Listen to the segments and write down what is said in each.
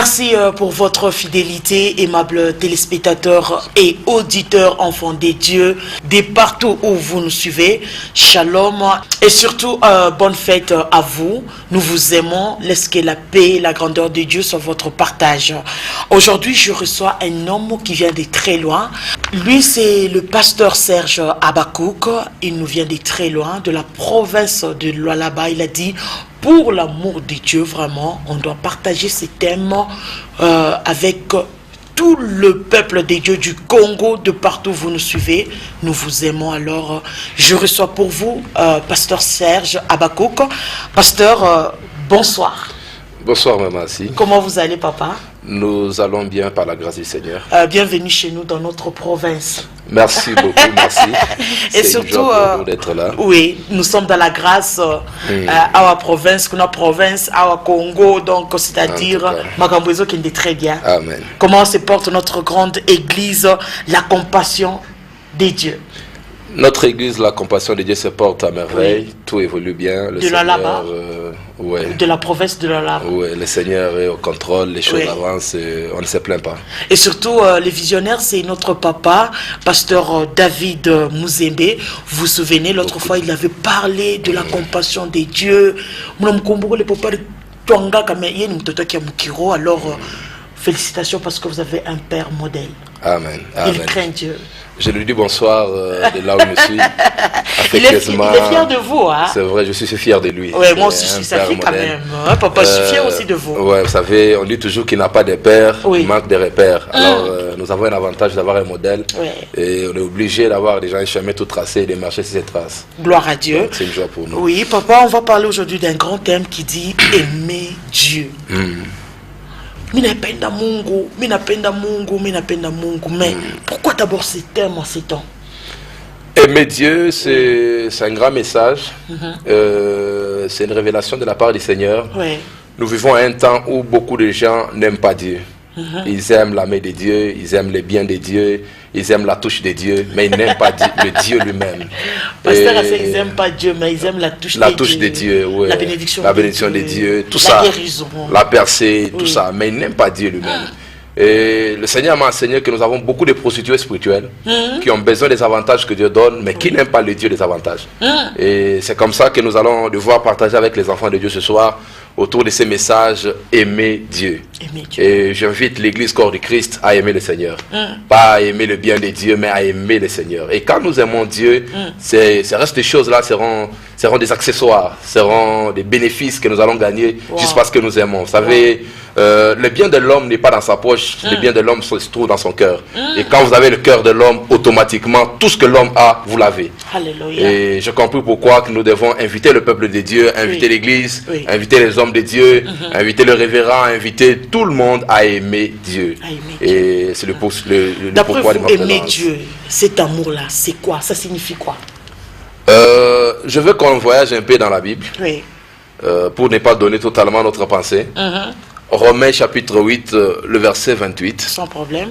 Merci pour votre fidélité, aimables téléspectateurs et auditeurs enfants des dieux, de partout où vous nous suivez. Shalom et surtout bonne fête à vous. Nous vous aimons. Laisse que la paix et la grandeur de Dieu soit votre partage. Aujourd'hui, je reçois un homme qui vient de très loin. Lui, c'est le pasteur Serge Abakouk. Il nous vient de très loin, de la province de Lualaba. Il a dit: pour l'amour de Dieu, vraiment, on doit partager ces thèmes avec tout le peuple de Dieu du Congo, de partout où vous nous suivez. Nous vous aimons. Alors, je reçois pour vous pasteur Serge Abakouk. Pasteur, bonsoir. Bonsoir, maman. Comment vous allez, papa? Nous allons bien par la grâce du Seigneur. Bienvenue chez nous dans notre province. Merci beaucoup, merci. Et surtout, d'être là. Oui, nous sommes dans la grâce à la province, à Congo, donc c'est-à-dire Magambozo qui est très bien. Amen. Comment se porte notre grande église, la compassion des dieux? Notre église, la compassion de Dieu, se porte à merveille. Oui. Tout évolue bien. Le Seigneur, ouais. De la province de Lualaba. Oui, le Seigneur est au contrôle, les choses avancent, et on ne se plaint pas. Et surtout, les visionnaires, c'est notre papa, pasteur David Mouzembe. Vous vous souvenez, l'autre fois, il avait parlé de la compassion des dieux. Alors, félicitations parce que vous avez un père modèle. Amen. Il craint Dieu. Je lui dis bonsoir de là où je suis. Il est fier de vous. Hein? C'est vrai, je suis fier de lui. Oui, moi aussi, je suis fier quand même. Hein, papa, je suis fier aussi de vous. Oui, vous savez, on dit toujours qu'il n'a pas de père, il manque de repères. Alors, nous avons un avantage d'avoir un modèle. Oui. Et on est obligé d'avoir déjà un chemin tout tracé et de marcher sur ces traces. Gloire à Dieu. C'est une joie pour nous. Oui, papa, on va parler aujourd'hui d'un grand thème qui dit aimer Dieu. Minapenda Mungu, mais pourquoi d'abord ce thème en ces temps? Aimer Dieu, c'est un grand message. C'est une révélation de la part du Seigneur. Nous vivons un temps où beaucoup de gens n'aiment pas Dieu. Ils aiment la main de Dieu, ils aiment les biens de Dieu, ils aiment la touche de Dieu, mais ils n'aiment pas le Dieu lui-même. Pasteur, ils n'aiment pas Dieu, mais ils aiment la touche de Dieu. Oui. La bénédiction de Dieu, tout ça. La guérison. La percée, tout ça, mais ils n'aiment pas Dieu lui-même. Et le Seigneur m'a enseigné que nous avons beaucoup de prostituées spirituelles qui ont besoin des avantages que Dieu donne, mais qui n'aiment pas le Dieu des avantages. Et c'est comme ça que nous allons devoir partager avec les enfants de Dieu ce soir autour de ces messages: aimer Dieu. Et j'invite l'église corps du Christ à aimer le Seigneur. Pas à aimer le bien de Dieu, mais à aimer le Seigneur. Et quand nous aimons Dieu, ces restes de choses-là seront des accessoires, seront des bénéfices que nous allons gagner juste parce que nous aimons. Vous savez, le bien de l'homme n'est pas dans sa poche, le bien de l'homme se trouve dans son cœur. Et quand vous avez le cœur de l'homme, automatiquement, tout ce que l'homme a, vous l'avez. Et j'ai compris pourquoi nous devons inviter le peuple de Dieu, inviter l'église, inviter les hommes de Dieu, inviter le révérend, inviter tout le monde à aimer Dieu. Et c'est le pourquoi de ma présence. Aimer Dieu, cet amour-là, c'est quoi? Ça signifie quoi? Je veux qu'on voyage un peu dans la Bible pour ne pas donner totalement notre pensée. Romains chapitre 8, le verset 28. Sans problème.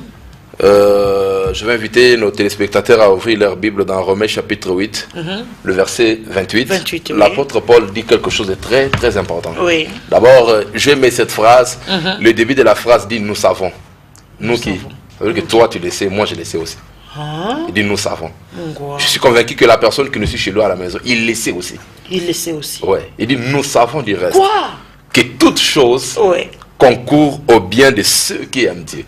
Je vais inviter nos téléspectateurs à ouvrir leur Bible dans Romains chapitre 8, le verset 28. L'apôtre Paul dit quelque chose de très très important. D'abord, j'aime cette phrase. Le début de la phrase dit: nous savons. Nous qui? Ça veut dire que toi tu le sais, moi je le sais aussi. Il dit: nous savons. Je suis convaincu que la personne qui nous suit chez lui à la maison, il le sait aussi. Il le sait aussi. Ouais. Il dit: nous savons du reste. Quoi? Que toute chose concourt au bien de ceux qui aiment Dieu.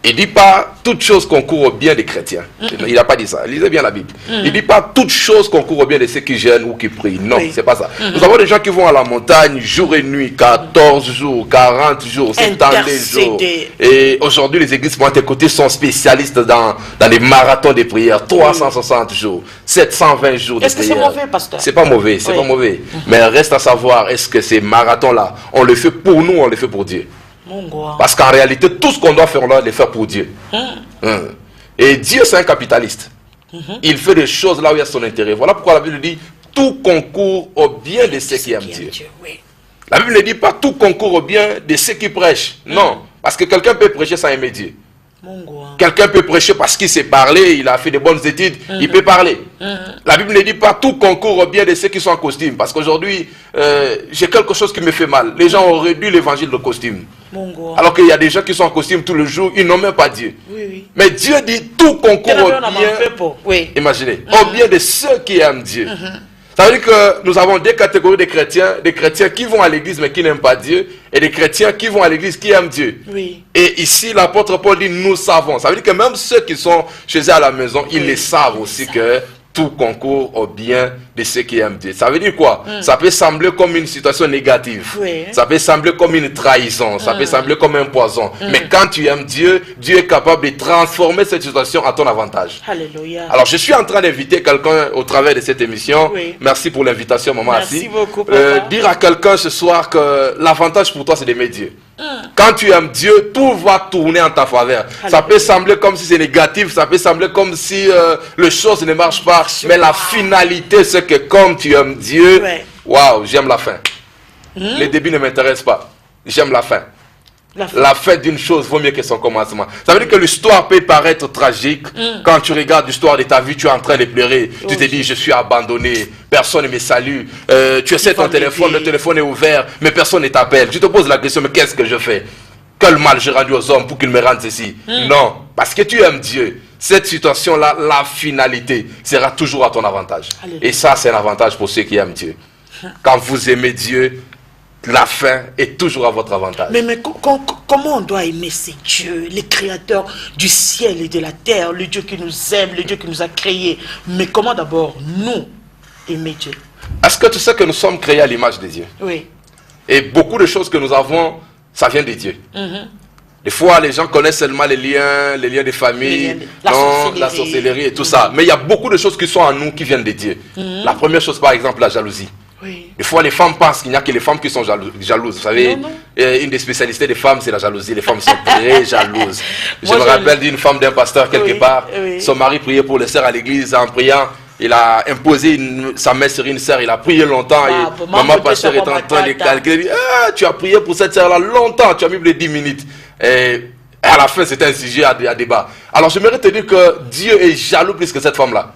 Il ne dit pas toute chose concourt au bien des chrétiens. Il n'a pas dit ça. Lisez bien la Bible. Il ne dit pas toute chose concourt au bien de ceux qui jeûnent ou qui prient. Non, c'est pas ça. Nous avons des gens qui vont à la montagne jour et nuit, 14 jours, 40 jours, 70 jours. Et aujourd'hui, les églises pour tes côtés sont spécialistes dans les marathons de prières. 360 jours, 720 jours de prières. Est-ce que c'est mauvais, pasteur? C'est pas mauvais, c'est pas mauvais. Mais reste à savoir, est-ce que ces marathons-là, on le fait pour nous ou on le fait pour Dieu? Parce qu'en réalité, tout ce qu'on doit faire, on doit le faire pour Dieu. Et Dieu, c'est un capitaliste. Il fait des choses là où il y a son intérêt. Voilà pourquoi la Bible dit: tout concourt au bien de ceux qui aiment Dieu. La Bible ne dit pas tout concourt au bien de ceux qui prêchent. Non, parce que quelqu'un peut prêcher sans aimer Dieu. Quelqu'un peut prêcher parce qu'il sait parler, il a fait de bonnes études, il peut parler. La Bible ne dit pas tout concourt au bien de ceux qui sont en costume. Parce qu'aujourd'hui, j'ai quelque chose qui me fait mal. Les gens ont réduit l'évangile de costume. Alors qu'il y a des gens qui sont en costume tout le jour, ils n'ont même pas Dieu. Mais Dieu dit tout concourt au bien. Imaginez, au bien de ceux qui aiment Dieu. Ça veut dire que nous avons deux catégories de chrétiens qui vont à l'église mais qui n'aiment pas Dieu, et des chrétiens qui vont à l'église qui aiment Dieu. Et ici, l'apôtre Paul dit, nous savons. Ça veut dire que même ceux qui sont chez eux à la maison, ils le savent aussi que tout concourt au bien de ceux qui aiment Dieu. Ça veut dire quoi? Ça peut sembler comme une situation négative. Ça peut sembler comme une trahison. Ça peut sembler comme un poison. Mais quand tu aimes Dieu, Dieu est capable de transformer cette situation à ton avantage. Alléluia. Alors, je suis en train d'inviter quelqu'un au travers de cette émission. Merci pour l'invitation, maman. Merci beaucoup, papa. Dire à quelqu'un ce soir que l'avantage pour toi, c'est d'aimer Dieu. Quand tu aimes Dieu, tout va tourner en ta faveur. Ça peut sembler comme si c'est négatif, ça peut sembler comme si les choses ne marchent pas, mais la finalité, c'est que comme tu aimes Dieu, waouh, j'aime la fin. Les débuts ne m'intéressent pas, j'aime la fin. La fin d'une chose vaut mieux que son commencement. Ça veut dire que l'histoire peut paraître tragique. Quand tu regardes l'histoire de ta vie, tu es en train de pleurer. Tu te dis, je suis abandonné, personne ne me salue. Tu essaies ton téléphone, le téléphone est ouvert, mais personne ne t'appelle. Tu te poses la question, mais qu'est-ce que je fais? Quel mal j'ai rendu aux hommes pour qu'ils me rendent ceci? Non, parce que tu aimes Dieu. Cette situation-là, la finalité sera toujours à ton avantage. Et ça, c'est un avantage pour ceux qui aiment Dieu. Quand vous aimez Dieu, la fin est toujours à votre avantage. Mais comment on doit aimer ces dieux, les créateurs du ciel et de la terre, le Dieu qui nous aime, le Dieu qui nous a créés? Mais comment d'abord nous aimer Dieu? Est-ce que tu sais que nous sommes créés à l'image de Dieu? Oui. Et beaucoup de choses que nous avons, ça vient de Dieu. Des fois, les gens connaissent seulement les liens de famille, la sorcellerie et tout ça. Mais il y a beaucoup de choses qui sont en nous qui viennent de Dieu. La première chose, par exemple, la jalousie. Des fois, les femmes pensent qu'il n'y a que les femmes qui sont jalouses. Vous savez, une des spécialités des femmes, c'est la jalousie. Les femmes sont très jalouses. Je me rappelle d'une femme d'un pasteur quelque part. Son mari priait pour les sœurs à l'église. En priant, il a imposé sa main sur une sœur. Il a prié longtemps. Et maman pasteur est en train de calculer. Ah, tu as prié pour cette sœur-là longtemps. Tu as mis les 10 minutes. Et à la fin, c'était un sujet à débat. Alors, j'aimerais te dire que Dieu est jaloux plus que cette femme-là.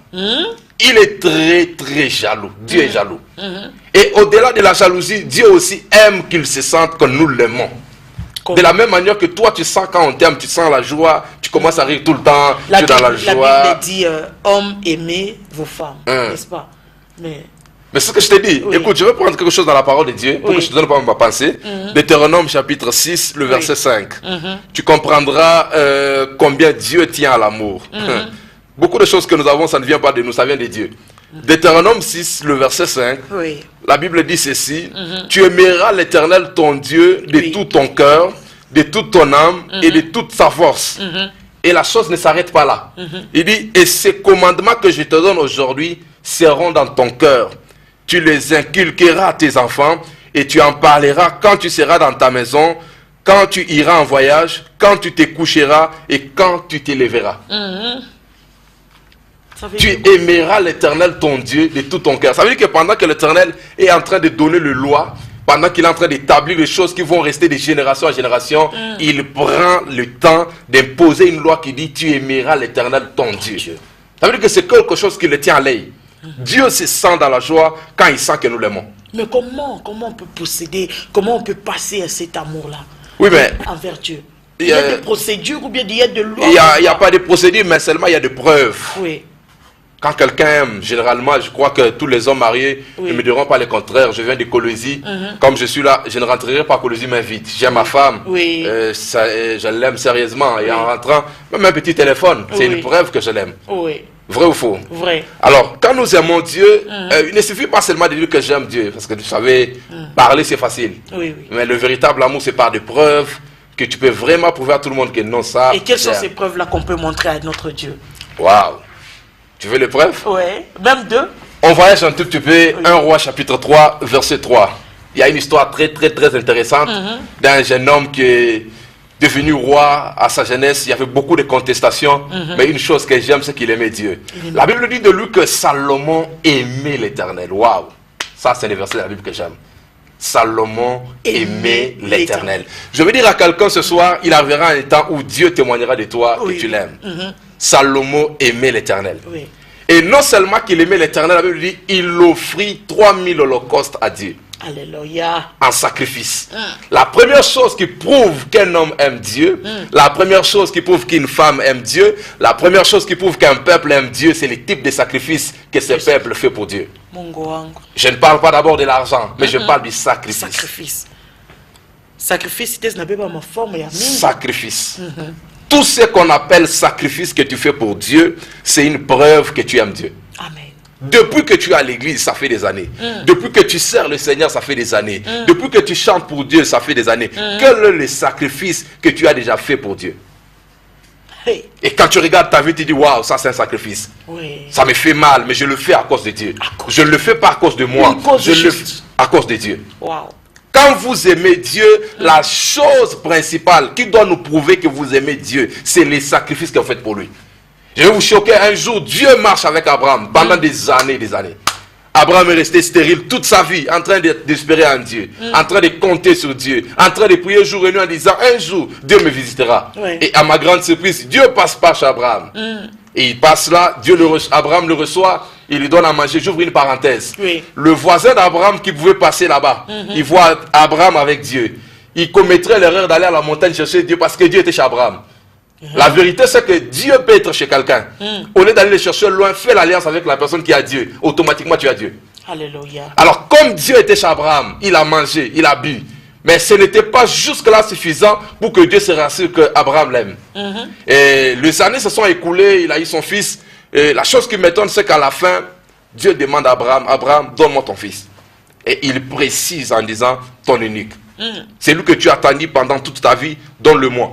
Il est très, très jaloux. Dieu est jaloux. Et au-delà de la jalousie, Dieu aussi aime qu'il se sente que nous l'aimons. De la même manière que toi, tu sens quand on t'aime, tu sens la joie, tu commences à rire tout le temps, tu es dans la joie. La Bible dit, hommes, aimez vos femmes, n'est-ce pas? Mais ce que je t'ai dit, écoute, je vais prendre quelque chose dans la parole de Dieu pour que je te donne pas ma pensée. Deutéronome chapitre 6, le verset 5. Tu comprendras combien Dieu tient à l'amour. Beaucoup de choses que nous avons, ça ne vient pas de nous, ça vient de Dieu. Deutéronome 6, le verset 5, la Bible dit ceci, tu aimeras l'Éternel ton Dieu de tout ton cœur, de toute ton âme et de toute sa force. Et la chose ne s'arrête pas là. Il dit, et ces commandements que je te donne aujourd'hui seront dans ton cœur. Tu les inculqueras à tes enfants et tu en parleras quand tu seras dans ta maison, quand tu iras en voyage, quand tu te coucheras et quand tu te lèveras. Tu aimeras l'Éternel ton Dieu de tout ton cœur. Ça veut dire que pendant que l'Éternel est en train de donner le loi, pendant qu'il est en train d'établir les choses qui vont rester de génération en génération, il prend le temps d'imposer une loi qui dit tu aimeras l'Éternel ton Dieu. Ça veut dire que c'est quelque chose qui le tient à l'œil. Dieu se sent dans la joie quand il sent que nous l'aimons. Mais comment on peut posséder, comment on peut passer à cet amour-là envers Dieu? Il y a des procédures ou bien il y a de lois? Il n'y a pas de procédures, mais seulement il y a des preuves. Quand quelqu'un aime, généralement, je crois que tous les hommes mariés ne me diront pas le contraire. Je viens de Colosie. Comme je suis là, je ne rentrerai pas à Colosie main vide. J'aime ma femme. Je l'aime sérieusement. Et en rentrant, même un petit téléphone, c'est une preuve que je l'aime. Vrai ou faux? Vrai. Alors, quand nous aimons Dieu, il ne suffit pas seulement de dire que j'aime Dieu. Parce que vous savez, parler c'est facile. Mais le véritable amour, c'est par des preuves que tu peux vraiment prouver à tout le monde que non, ça... Et quelles sont ces preuves-là qu'on peut montrer à notre Dieu? Waouh! Tu veux les preuves? Oui, même deux. On voyage un tout petit peu, 1 Roi chapitre 3, verset 3. Il y a une histoire très intéressante d'un jeune homme qui est devenu roi à sa jeunesse. Il y avait beaucoup de contestations, mais une chose que j'aime, c'est qu'il aimait Dieu. La Bible dit de lui que Salomon aimait l'Éternel. Waouh! Ça, c'est le verset de la Bible que j'aime. Salomon aimait l'Éternel. Je veux dire à quelqu'un ce soir, il arrivera un temps où Dieu témoignera de toi que tu l'aimes. Salomon aimait l'Éternel. Oui. Et non seulement qu'il aimait l'Éternel, la Bible dit, il offrit 3000 holocaustes à Dieu. Alléluia. En sacrifice. La première chose qui prouve qu'un homme aime Dieu, la première chose qui prouve qu'une femme aime Dieu, la première chose qui prouve qu'un peuple aime Dieu, c'est le type de sacrifice que ce peuple fait pour Dieu. Je ne parle pas d'abord de l'argent, mais je parle du sacrifice. Sacrifice. Sacrifice, c'est ma forme. Sacrifice. Tout ce qu'on appelle sacrifice que tu fais pour Dieu, c'est une preuve que tu aimes Dieu. Amen. Depuis que tu es à l'église, ça fait des années. Depuis que tu sers le Seigneur, ça fait des années. Depuis que tu chantes pour Dieu, ça fait des années. Quel est le sacrifice que tu as déjà fait pour Dieu? Hey. Et quand tu regardes ta vie, tu dis, waouh, ça c'est un sacrifice. Oui. Ça me fait mal, mais je le fais à cause de Dieu. Je ne le fais pas à cause de moi. Je le fais à cause de Dieu. Wow. Quand vous aimez Dieu, la chose principale qui doit nous prouver que vous aimez Dieu, c'est les sacrifices que vous faites pour lui. Je vais vous choquer, un jour, Dieu marche avec Abraham pendant des années et des années. Abraham est resté stérile toute sa vie, en train d'espérer en Dieu, en train de compter sur Dieu, en train de prier jour et nuit en disant, un jour, Dieu me visitera. Oui. Et à ma grande surprise, Dieu passe par chez Abraham. Et il passe là, Abraham le reçoit, il lui donne à manger. J'ouvre une parenthèse. Oui. Le voisin d'Abraham qui pouvait passer là-bas, il voit Abraham avec Dieu. Il commettrait l'erreur d'aller à la montagne chercher Dieu parce que Dieu était chez Abraham. La vérité, c'est que Dieu peut être chez quelqu'un. Au lieu d'aller le chercher loin, fais l'alliance avec la personne qui a Dieu. Automatiquement, tu as Dieu. Alléluia. Alors, comme Dieu était chez Abraham, il a mangé, il a bu. Mais ce n'était pas jusque-là suffisant pour que Dieu se rassure qu'Abraham l'aime. Et les années se sont écoulées, il a eu son fils. Et la chose qui m'étonne, c'est qu'à la fin, Dieu demande à Abraham, Abraham, donne-moi ton fils. Et il précise en disant, ton unique. C'est lui que tu as attendu pendant toute ta vie, donne-le-moi.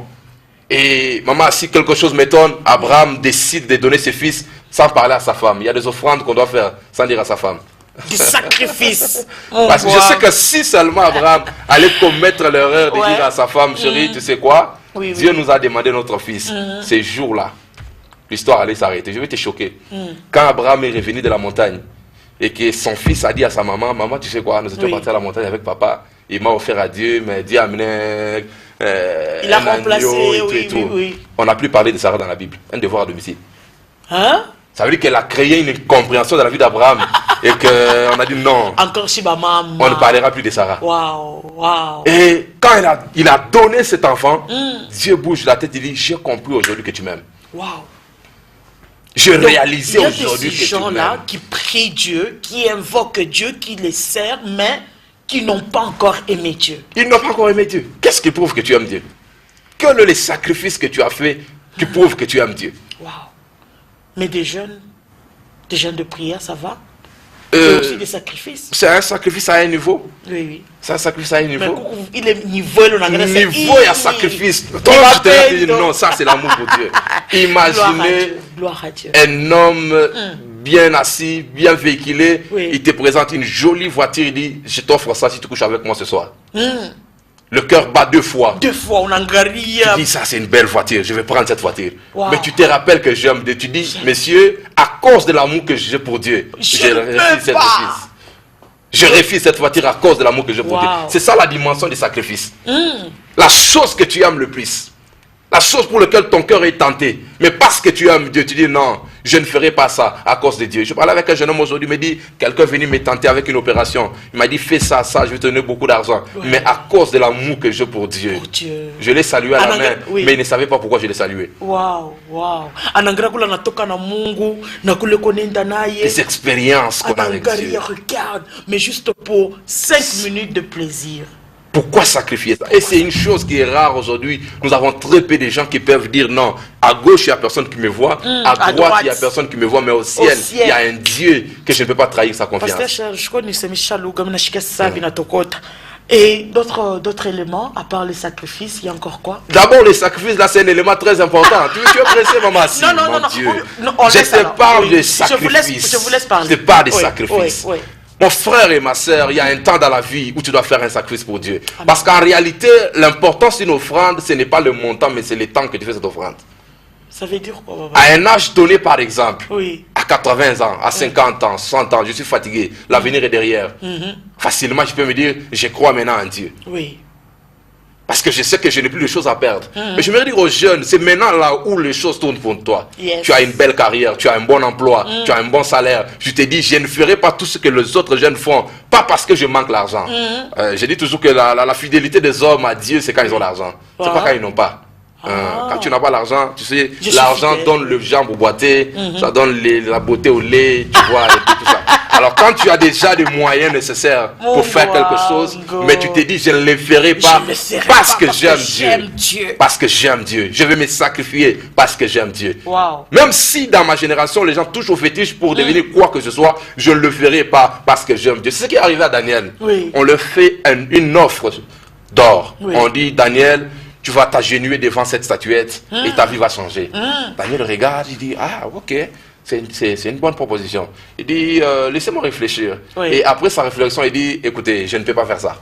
Et maman, si quelque chose m'étonne, Abraham décide de donner ses fils sans parler à sa femme. Il y a des offrandes qu'on doit faire sans dire à sa femme. Du sacrifice. Parce que je sais que si seulement Abraham allait commettre l'erreur de dire à sa femme, chérie, tu sais quoi, Dieu nous a demandé notre fils. Ces jours-là, l'histoire allait s'arrêter. Je vais te choquer. Quand Abraham est revenu de la montagne et que son fils a dit à sa maman, maman, tu sais quoi, nous étions partis à la montagne avec papa. Il m'a offert à Dieu, mais Dieu a amené il a remplacé, oui. On n'a plus parlé de Sarah dans la Bible. Un devoir à domicile. Hein? Ça veut dire qu'elle a créé une compréhension dans la vie d'Abraham et qu'on a dit non. Encore si maman. On ne parlera plus de Sarah. Waouh. Et quand il a donné cet enfant, Dieu bouge la tête et dit, j'ai compris aujourd'hui que tu m'aimes. Waouh. J'ai réalisé aujourd'hui que tu m'aimes. Il y a ces gens-là qui prient Dieu, qui invoquent Dieu, qui les servent, mais qui n'ont pas encore aimé Dieu. Ils n'ont pas encore aimé Dieu. Qu'est-ce qui prouve que tu aimes Dieu? Quel est le sacrifice que tu as fait qui prouve que tu aimes Dieu? Waouh. Mais des jeunes de prière, ça va? C'est aussi des sacrifices. C'est un sacrifice à un niveau. Oui. C'est un sacrifice à un niveau. Mais il est niveau, niveau et à sacrifice. Donc je te dis non, ça c'est l'amour pour Dieu. Imaginez un homme bien assis, bien véhiculé. Il te présente une jolie voiture, il dit, je t'offre ça si tu couches avec moi ce soir. Le cœur bat 2 fois. 2 fois, on engarie. Tu dis, ça c'est une belle voiture, je vais prendre cette voiture. Mais tu te rappelles que j'aime Dieu. Tu dis, monsieur, à cause de l'amour que j'ai pour Dieu, je refuse cette voiture. Je refuse cette voiture à cause de l'amour que j'ai pour Dieu. C'est ça la dimension du sacrifice. La chose que tu aimes le plus. La chose pour laquelle ton cœur est tenté. Mais parce que tu aimes Dieu, tu dis non, je ne ferai pas ça à cause de Dieu. Je parlais avec un jeune homme aujourd'hui, il me dit, quelqu'un est venu me tenter avec une opération. Il m'a dit, fais ça, je vais te donner beaucoup d'argent. Mais à cause de l'amour que j'ai pour Dieu, je l'ai salué à la main, mais il ne savait pas pourquoi je l'ai salué. Les expériences qu'on a avec Dieu. Regarde, mais juste pour 5 minutes de plaisir. Pourquoi sacrifier ça? Et c'est une chose qui est rare aujourd'hui. Nous avons très peu de gens qui peuvent dire non. À gauche, il n'y a personne qui me voit. À droite, il n'y a personne qui me voit. Mais au ciel, il y a un Dieu que je ne peux pas trahir sa confiance. Et d'autres éléments, à part les sacrifices, il y a encore quoi? D'abord, les sacrifices, là, c'est un élément très important. Tu es pressé, maman? Non. Dieu. Je te parle de sacrifices. Je vous laisse parler. Je te parle de sacrifices. Mon frère et ma soeur, il y a un temps dans la vie où tu dois faire un sacrifice pour Dieu. Amen. Parce qu'en réalité, l'importance d'une offrande, ce n'est pas le montant, mais c'est le temps que tu fais cette offrande. Ça veut dire quoi, à un âge donné, par exemple, à 80 ans, à 50 ans, 60 ans, je suis fatigué, l'avenir est derrière. facilement je peux me dire, je crois maintenant en Dieu. Oui. Parce que je sais que je n'ai plus de choses à perdre. Mais je me dire aux jeunes, c'est maintenant là où les choses tournent pour toi. Yes. Tu as une belle carrière, tu as un bon emploi, tu as un bon salaire. Je te dis, je ne ferai pas tout ce que les autres jeunes font. Pas parce que je manque l'argent. Je dis toujours que la fidélité des hommes à Dieu, c'est quand ils ont l'argent. C'est pas quand ils n'ont pas. Quand tu n'as pas l'argent, tu sais, l'argent donne le jambe au boité, ça donne la beauté au lait, tu vois, et tout ça. Alors quand tu as déjà des moyens nécessaires pour faire quelque chose, mais tu te dis, je ne le ferai pas parce que j'aime Dieu. Parce que j'aime Dieu. Je vais me sacrifier parce que j'aime Dieu. Wow. Même si dans ma génération, les gens touchent au fétiche pour devenir quoi que ce soit, je ne le ferai pas parce que j'aime Dieu. C'est ce qui est arrivé à Daniel. Oui. On leur fait une offre d'or. Oui. On dit, Daniel, tu vas t'agenouiller devant cette statuette et ta vie va changer. Daniel regarde, il dit, ah ok, c'est une bonne proposition. Il dit, laissez-moi réfléchir. Oui. Et après sa réflexion, il dit, écoutez, je ne peux pas faire ça.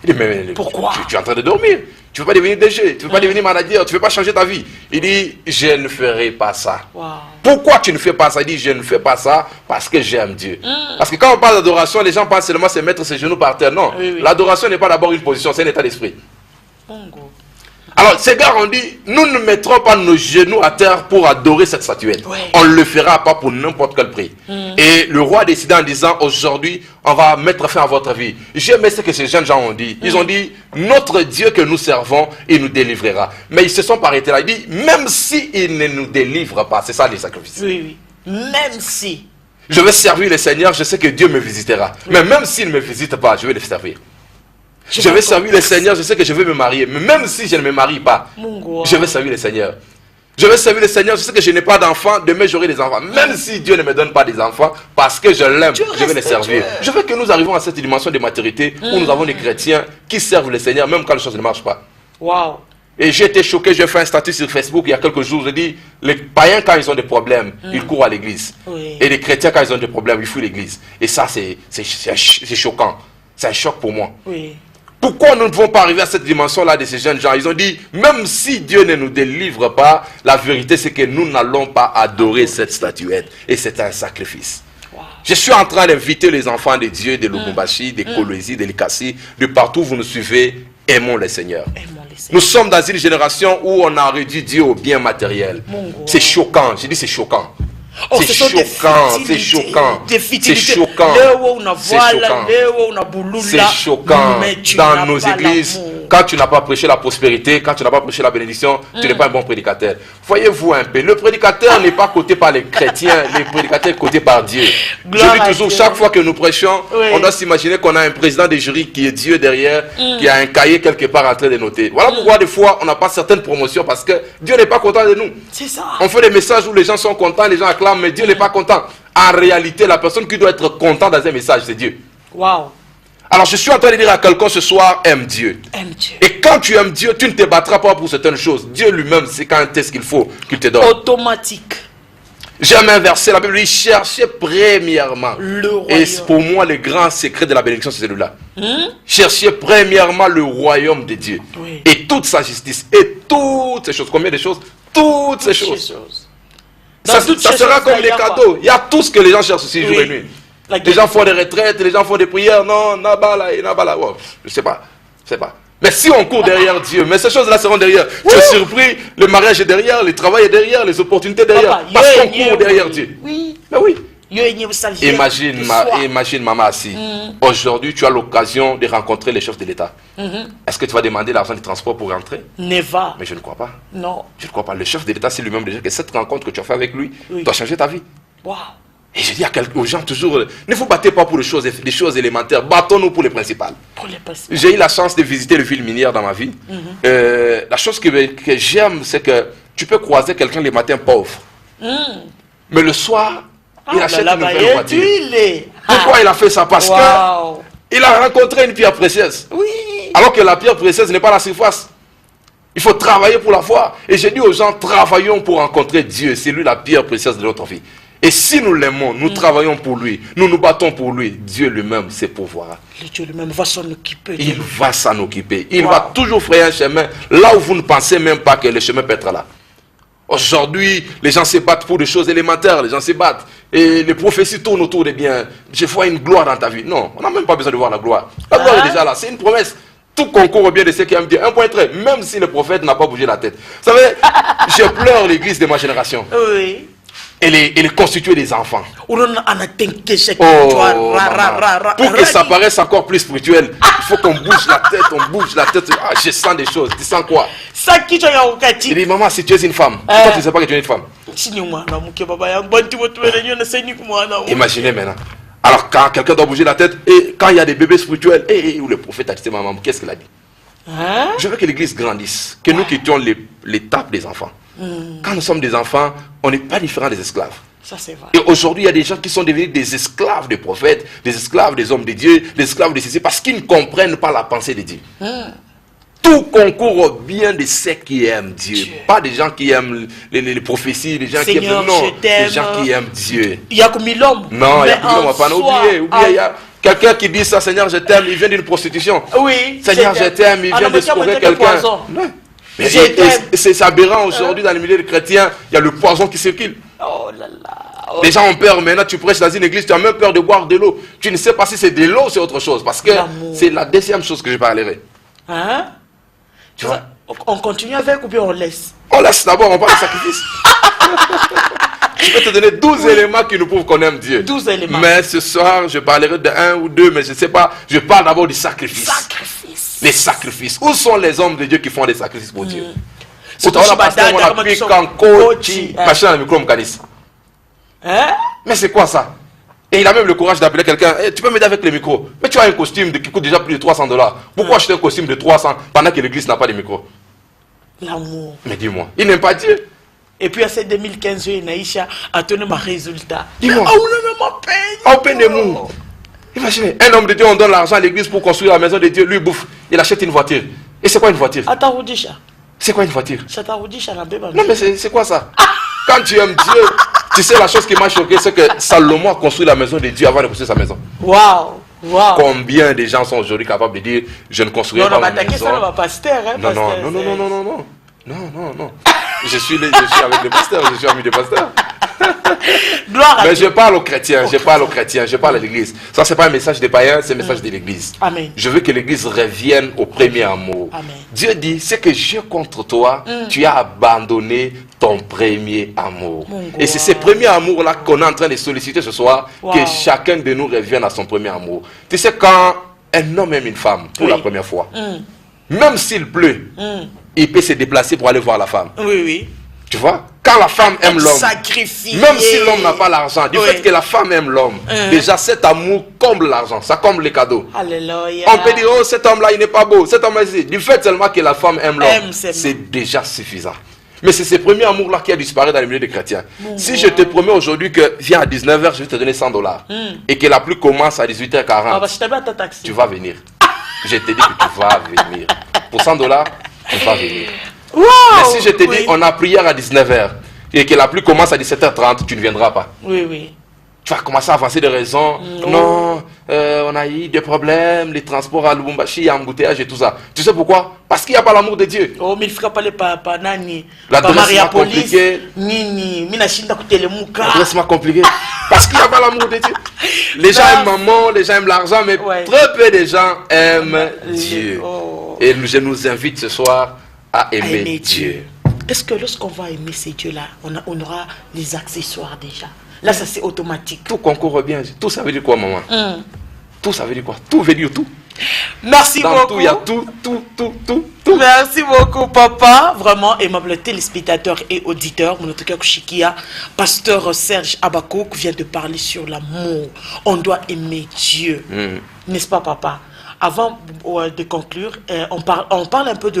Il dit, mais pourquoi? Tu es en train de dormir. Tu ne veux pas devenir DG, tu ne veux pas devenir manager, tu ne veux pas changer ta vie. Il dit, je ne ferai pas ça. Wow. Pourquoi tu ne fais pas ça? Il dit, je ne fais pas ça parce que j'aime Dieu. Parce que quand on parle d'adoration, les gens pensent seulement se mettre ses genoux par terre. Non, Oui. l'adoration n'est pas d'abord une position, c'est un état d'esprit. Bongo. Alors, ces gars ont dit, nous ne mettrons pas nos genoux à terre pour adorer cette statuette. Ouais. On ne le fera pas pour n'importe quel prix. Et le roi a décidé en disant, aujourd'hui, on va mettre fin à votre vie. J'ai aimé ce que ces jeunes gens ont dit. Ils ont dit, notre Dieu que nous servons, il nous délivrera. Mais ils se sont pas arrêtés là. Il dit, même s'il ne nous délivre pas, c'est ça les sacrifices. Oui. Même si. Je vais servir le Seigneur, je sais que Dieu me visitera. Mais même s'il ne me visite pas, je vais le servir. Je vais servir le Seigneur, je sais que je vais me marier. Mais même si je ne me marie pas, je vais servir le Seigneur. Je vais servir le Seigneur, je sais que je n'ai pas d'enfants, demain j'aurai des enfants. Même si Dieu ne me donne pas des enfants, parce que je l'aime, je vais les servir. Je veux que nous arrivions à cette dimension de maturité où nous avons des chrétiens qui servent le Seigneur, même quand les choses ne marchent pas. Wow. Et j'ai été choqué, j'ai fait un statut sur Facebook il y a quelques jours, je dis, les païens quand ils ont des problèmes, ils courent à l'église. Oui. Et les chrétiens quand ils ont des problèmes, ils fuient l'église. Et ça c'est choquant, c'est un choc pour moi. Oui. Pourquoi nous ne pouvons pas arriver à cette dimension-là de ces jeunes gens? Ils ont dit, même si Dieu ne nous délivre pas, la vérité c'est que nous n'allons pas adorer cette statuette. Et c'est un sacrifice. Wow. Je suis en train d'inviter les enfants de Dieu, de Lubumbashi, de Kolwezi, de Likasi, de partout où vous nous suivez, aimons le Seigneur. Nous sommes dans une génération où on a réduit Dieu au bien matériel. C'est choquant, j'ai dit c'est choquant. Oh, c'est choquant, c'est choquant, c'est choquant, c'est choquant. Dans nos églises, quand tu n'as pas prêché la prospérité, quand tu n'as pas prêché la bénédiction, tu n'es pas un bon prédicateur. Voyez-vous un peu, le prédicateur n'est pas coté par les chrétiens, le prédicateur est coté par Dieu. Je dis toujours, chaque fois que nous prêchons, on doit s'imaginer qu'on a un président de jury qui est Dieu derrière, qui a un cahier quelque part en train de noter. Voilà pourquoi des fois on n'a pas certaines promotions, parce que Dieu n'est pas content de nous. C'est ça. On fait des messages où les gens sont contents, les gens acclament, mais Dieu n'est pas content. En réalité, la personne qui doit être contente dans un message, c'est Dieu. Wow. Alors je suis en train de dire à quelqu'un ce soir, aime Dieu. Aime Dieu. Et quand tu aimes Dieu, tu ne te battras pas pour certaines choses. Dieu lui-même, c'est quand est-ce qu'il faut qu'il te donne. Automatique. J'aime un verset, la Bible dit, cherchez premièrement. Le royaume. Et pour moi, le grand secret de la bénédiction, c'est celui-là. Cherchez premièrement le royaume de Dieu. Oui. Et toute sa justice. Et toutes ces choses. Combien de choses? Toutes ces choses. Ça sera comme les cadeaux. Il y a tout ce que les gens cherchent aussi jour et nuit. Les gens font des retraites, les gens font des prières. Non, nabala et nabala. Oh, je sais pas. Mais si on court derrière Dieu, mais ces choses-là seront derrière. Tu es surpris, le mariage est derrière, le travail est derrière, les opportunités derrière. Parce qu'on court derrière Dieu. Oui. Mais oui. Imagine maman assis. Aujourd'hui, tu as l'occasion de rencontrer les chefs de l'État. Est-ce que tu vas demander l'argent du transport pour rentrer? Never. Mais je ne crois pas. Non. Je ne crois pas. Le chef de l'État, c'est lui-même déjà que cette rencontre que tu as fait avec lui doit changer ta vie. Wow. Et je dis aux gens toujours, ne vous battez pas pour les choses élémentaires, battons-nous pour les principales. J'ai eu la chance de visiter les villes minières dans ma vie. La chose que j'aime, c'est que tu peux croiser quelqu'un le matin pauvre. Mais le soir, il achète une nouvelle voiture. Pourquoi il a fait ça? Parce qu'il a rencontré une pierre précieuse. Oui. Alors que la pierre précieuse n'est pas la surface. Il faut travailler pour la foi. Et j'ai dit aux gens, travaillons pour rencontrer Dieu. C'est lui la pierre précieuse de notre vie. Et si nous l'aimons, nous travaillons pour lui, nous nous battons pour lui, Dieu lui-même sait pourvoir. Dieu lui-même va s'en occuper. Il va s'en occuper. Il va toujours frayer un chemin là où vous ne pensez même pas que le chemin peut être là. Aujourd'hui, les gens se battent pour des choses élémentaires, les gens se battent. Et les prophéties tournent autour des biens. Je vois une gloire dans ta vie. Non, on n'a même pas besoin de voir la gloire. La gloire est déjà là, c'est une promesse. Tout concourt au bien de ceux qui aiment Dieu. Un point trait, même si le prophète n'a pas bougé la tête. Vous savez, je pleure l'église de ma génération. Oui. Elle est constituée des enfants. Oh, pour que ça paraisse encore plus spirituel, il faut qu'on bouge la tête, Ah, je sens des choses. Tu sens quoi? Il dit, maman, si tu es une femme, pourquoi tu ne sais pas que tu es une femme? Imaginez maintenant. Alors quand quelqu'un doit bouger la tête, et quand il y a des bébés spirituels, où le prophète a dit, maman, qu'est-ce qu'il a dit? Je veux que l'église grandisse, que nous quittions l'étape des enfants. Quand nous sommes des enfants, on n'est pas différents des esclaves. Ça, c'est vrai. Et aujourd'hui, il y a des gens qui sont devenus des esclaves des prophètes, des esclaves des hommes de Dieu, des esclaves de ceci, parce qu'ils ne comprennent pas la pensée de Dieu. Tout concourt au bien de ceux qui aiment Dieu. Pas des gens qui aiment les prophéties, des gens Seigneur, qui aiment... Non, des gens qui aiment Dieu. Il y a comme l'homme. Non, il y a comme l'homme, on va pas oublier. Il y a quelqu'un qui dit ça, Seigneur, je t'aime, il vient d'une prostitution. Oui. Seigneur, je t'aime, il vient de scorer quelqu'un. C'est aberrant aujourd'hui dans les milieux chrétiens, il y a le poison qui circule. Oh là là. Oh. Les gens ont peur, maintenant tu prêches dans une église, tu as même peur de boire de l'eau. Tu ne sais pas si c'est de l'eau ou c'est autre chose. Parce que c'est la deuxième chose que je parlerai. Hein? Tu vois? On continue avec ou bien on laisse? On laisse d'abord, on parle de sacrifice. Je vais te donner 12 éléments qui nous prouvent qu'on aime Dieu. 12 éléments. Mais ce soir, je parlerai de 1 ou 2, mais je ne sais pas. Je parle d'abord du sacrifice. Les sacrifices. Où sont les hommes de Dieu qui font des sacrifices pour Dieu? C'est toi, pasteur, on a pris quand coach, machin, le micro, mais c'est quoi ça? Et il a même le courage d'appeler quelqu'un. Hey, tu peux m'aider avec le micro? Mais tu as un costume qui coûte déjà plus de $300. Pourquoi acheter un costume de 300 pendant que l'église n'a pas de micro? L'amour. Mais dis-moi, il n'aime pas Dieu. Et puis à cette 2015, Naïcha a donné mon résultat. Dis-moi. On paye des mots. Imaginez, un homme de Dieu, on donne l'argent à l'église pour construire la maison de Dieu. Lui, bouffe. Il achète une voiture. Et c'est quoi une voiture? C'est quoi une voiture? Non, mais c'est quoi ça? Quand tu aimes Dieu, tu sais, la chose qui m'a choqué, c'est que Salomon a construit la maison de Dieu avant de construire sa maison. Waouh! Combien de gens sont aujourd'hui capables de dire je ne construirai pas ma maison? Non. Je suis avec le pasteur, je suis ami du pasteur. Mais je parle aux chrétiens, je parle à l'église. Ça, c'est pas un message des païens, c'est un message de l'église. Amen. Je veux que l'église revienne au premier amour. Amen. Dieu dit, c'est que j'ai contre toi, tu as abandonné ton premier amour. Et c'est ce premier amour-là qu'on est en train de solliciter ce soir, que chacun de nous revienne à son premier amour. Tu sais, quand un homme aime une femme pour la première fois, même s'il pleut, il peut se déplacer pour aller voir la femme. Oui. Tu vois, quand la femme aime l'homme, même si l'homme n'a pas l'argent, du fait que la femme aime l'homme, déjà cet amour comble l'argent, ça comble les cadeaux. Alléluia. On peut dire, oh cet homme-là il n'est pas beau, cet homme-là, du fait seulement que la femme aime l'homme, c'est déjà suffisant. Mais c'est ce premier amour-là qui a disparu dans le milieu des chrétiens. Si je te promets aujourd'hui que viens à 19h, je vais te donner $100, et que la pluie commence à 18h40, tu vas venir. Je te dis que tu vas venir. Pour $100, tu vas venir. Wow, mais si je te dis on a prière à 19h et que la pluie commence à 17h30, tu ne viendras pas. Oui. Tu vas commencer à avancer des raisons. Non, on a eu des problèmes, les transports à Lubumbashi, il y a embouteillage et tout ça. Tu sais pourquoi? Parce qu'il n'y a pas l'amour de Dieu. Oh, mais il faut pas les papa nani. L'adresse m'a compliqué. L'adresse m'a compliqué. Parce qu'il n'y a pas l'amour de Dieu. Les gens aiment maman, les gens aiment l'argent, mais très peu de gens aiment Dieu. Et je nous invite ce soir à aimer Dieu. Est-ce que lorsqu'on va aimer ces dieux-là, on aura les accessoires déjà? Là, ça c'est automatique. Tout concourt bien. Tout ça veut dire quoi, maman? Tout ça veut dire quoi? Tout veut dire tout. Merci dans beaucoup. Tout, il y a tout. Merci beaucoup, papa. Vraiment, aimable téléspectateurs et auditeurs. Mon autre Kushikia, pasteur Serge Abakouk vient de parler sur l'amour. On doit aimer Dieu. N'est-ce pas, papa? Avant de conclure, on parle un peu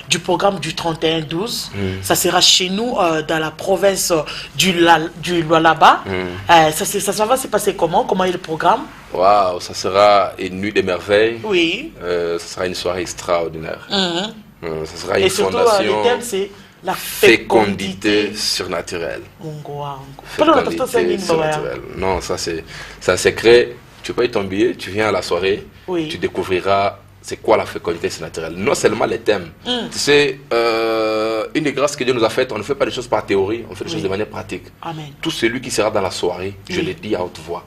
du programme du 31-12. Ça sera chez nous dans la province du Lualaba. Ça va se passer comment? Comment est le programme? Waouh, ça sera une nuit des merveilles. Oui. Ça sera une soirée extraordinaire. Ça sera une et surtout, le thème, c'est la fécondité surnaturelle. Fécondité surnaturelle. Non, ça c'est secret. Tu payes ton billet, tu viens à la soirée, tu découvriras c'est quoi la fécondité surnaturelle. Non seulement les thèmes. Tu sais, une des grâces que Dieu nous a faites, on ne fait pas des choses par théorie, on fait des choses de manière pratique. Amen. Tout celui qui sera dans la soirée, je le dis à haute voix,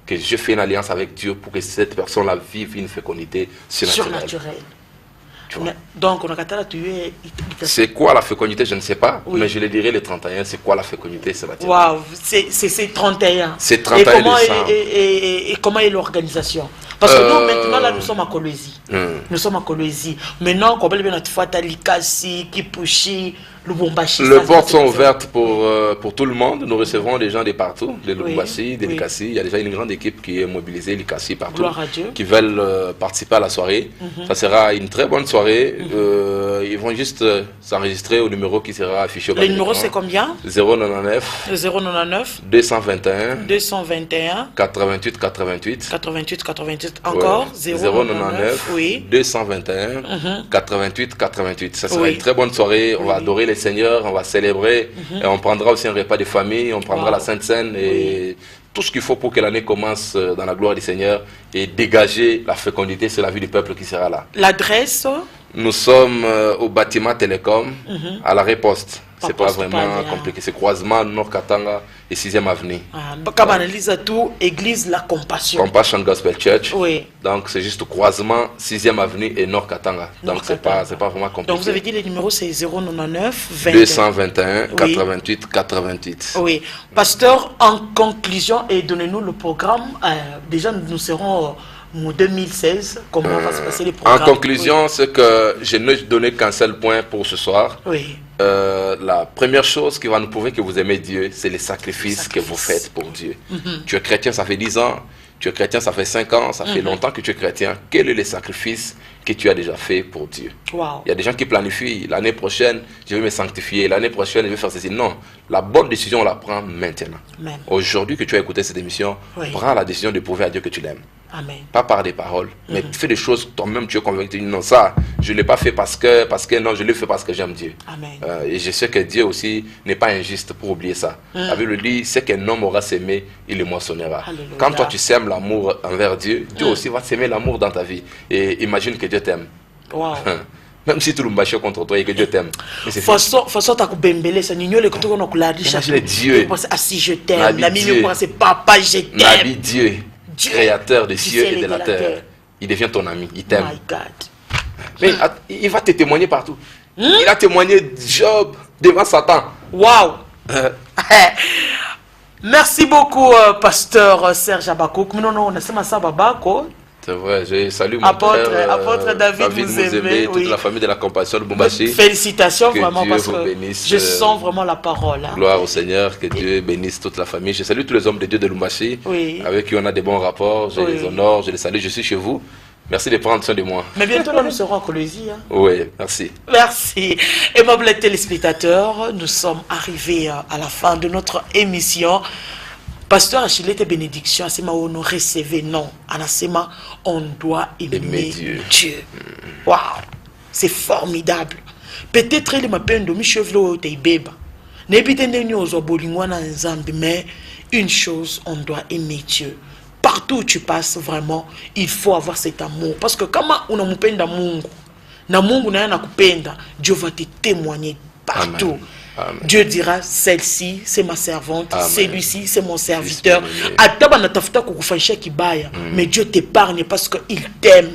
que je fais une alliance avec Dieu pour que cette personne-là vive une fécondité surnaturelle. Donc, on a tué. C'est quoi la fécondité? Je ne sais pas, mais je le dirai le 31. C'est quoi la fécondité surnaturelle? Waouh, c'est 31. C'est 31 et comment est l'organisation? Parce que nous, maintenant, là, nous sommes à Kolwezi. Nous sommes à Kolwezi. Maintenant, quand on a fait Likasi, Kipushi, Lubumbashi. Les portes sont ouvertes pour tout le monde. Nous recevons des gens de partout, de Lubumbashi, de Likasi. Il y a déjà une grande équipe qui est mobilisée, Likasi, partout, qui veulent participer à la soirée. Ça sera une très bonne soirée. Ils vont juste s'enregistrer au numéro qui sera affiché au bas de l'écran. Le numéro, c'est combien? 099 099 221 221 88 88 88 88. Encore 099 221 88 88. Ça sera une très bonne soirée. On va adorer le Seigneur, on va célébrer et on prendra aussi un repas de famille, on prendra la Sainte Seine et tout ce qu'il faut pour que l'année commence dans la gloire du Seigneur et dégager la fécondité sur la vie du peuple qui sera là. L'adresse? Nous sommes au bâtiment Télécom à la Riposte. C'est pas vraiment compliqué. C'est croisement Nord Katanga et 6e avenue. Comme analyse à tout, Église La Compassion. Compassion Gospel Church. Donc c'est juste croisement 6e avenue et Nord Katanga. Donc c'est pas vraiment compliqué. Donc vous avez dit le numéro c'est 099 221 88 88. Oui. Pasteur, en conclusion, et donnez-nous le programme. Déjà nous serons en 2016. Comment va se passer les programmes? En conclusion, c'est que je n'ai donné qu'un seul point pour ce soir. La première chose qui va nous prouver que vous aimez Dieu, c'est les sacrifices que vous faites pour Dieu. Tu es chrétien, ça fait 10 ans. Tu es chrétien, ça fait 5 ans. Ça fait longtemps que tu es chrétien. Quel est le sacrifice que tu as déjà fait pour Dieu? Il y a des gens qui planifient. L'année prochaine, je vais me sanctifier. L'année prochaine, je vais faire ceci. Non, la bonne décision, on la prend maintenant. Aujourd'hui que tu as écouté cette émission, prends la décision de prouver à Dieu que tu l'aimes. Amen. Pas par des paroles, mais fais des choses toi-même, tu es convaincu. Non, ça, je ne l'ai pas fait parce que non, je l'ai fait parce que j'aime Dieu. Et je sais que Dieu aussi n'est pas injuste pour oublier ça. La Bible dit, c'est qu'un homme aura s'aimé, il le moissonnera. Quand toi tu sèmes l'amour envers Dieu, Dieu aussi va s'aimer l'amour dans ta vie. Et imagine que Dieu t'aime. Même si tout le monde contre toi et que Dieu t'aime. Façon ta bembele ça nigno le koto ko la riche. Dieu. Si je t'aime, la mimi pense papa je t'aime. Dieu. Créateur des cieux et de la terre, il devient ton ami, il t'aime. Mais il va te témoigner partout. Il a témoigné Job devant Satan. Waouh! Merci beaucoup, pasteur Serge Abakouk. C'est vrai, je salue mon apôtre David Mouzembe, toute la famille de la Compassion de Lubumbashi. Félicitations que vraiment Dieu parce que bénisse, je sens vraiment la parole. Gloire au Seigneur, que Dieu bénisse toute la famille. Je salue tous les hommes de Dieu de Lubumbashi avec qui on a des bons rapports. Je les honore, je les salue, je suis chez vous. Merci de prendre soin de moi. Mais bientôt là nous serons à Kolwezi. Oui, merci. Merci. Aimables téléspectateurs, nous sommes arrivés à la fin de notre émission. Pasteur Achille était bénédiction, Asema on recevait non, Anasema on doit aimer Dieu. Waouh, c'est formidable. Peut-être il m'a peine de cheveux te beba. N'ébitende ni ozo bolingwana nzambe, mais une chose, on doit aimer Dieu. Partout où tu passes, vraiment, il faut avoir cet amour. Parce que comment on a mupenda Mungu, na Mungu na yana kupenda, Dieu va te témoigner partout. Amen. Amen. Dieu dira, celle-ci, c'est ma servante, celui-ci, c'est mon serviteur. Mais Dieu t'épargne parce qu'il t'aime.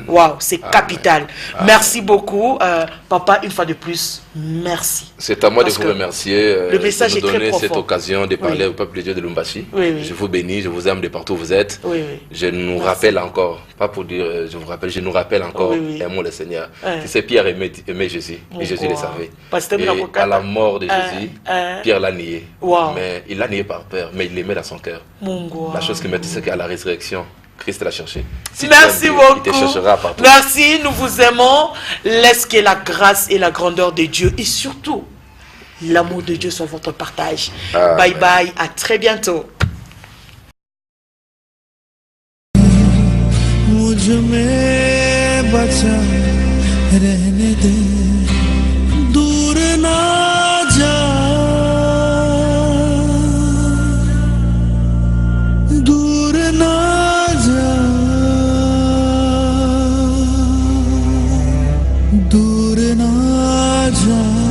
Waouh, c'est capital. Merci beaucoup, papa, une fois de plus, merci. C'est à moi de vous remercier. Le message de est très donner profond. Cette occasion de parler au peuple de Dieu de Lubumbashi. Je vous bénis, je vous aime de partout où vous êtes. Je nous rappelle encore, pas pour dire je vous rappelle, je nous rappelle encore, aimons le Seigneur. Tu sais, Pierre aimait Jésus, et Jésus le savait. Et à la mort de Jésus, Pierre l'a nié. Mais il l'a nié par peur, mais il l'aimait dans son cœur. La chose qui me dit, c'est qu'à la résurrection, Christ l'a cherché. Si merci beaucoup. Il te cherchera partout. Merci, nous vous aimons. Laisse que la grâce et la grandeur de Dieu et surtout l'amour de Dieu soit votre partage. Bye bye, à très bientôt. दूर ना जा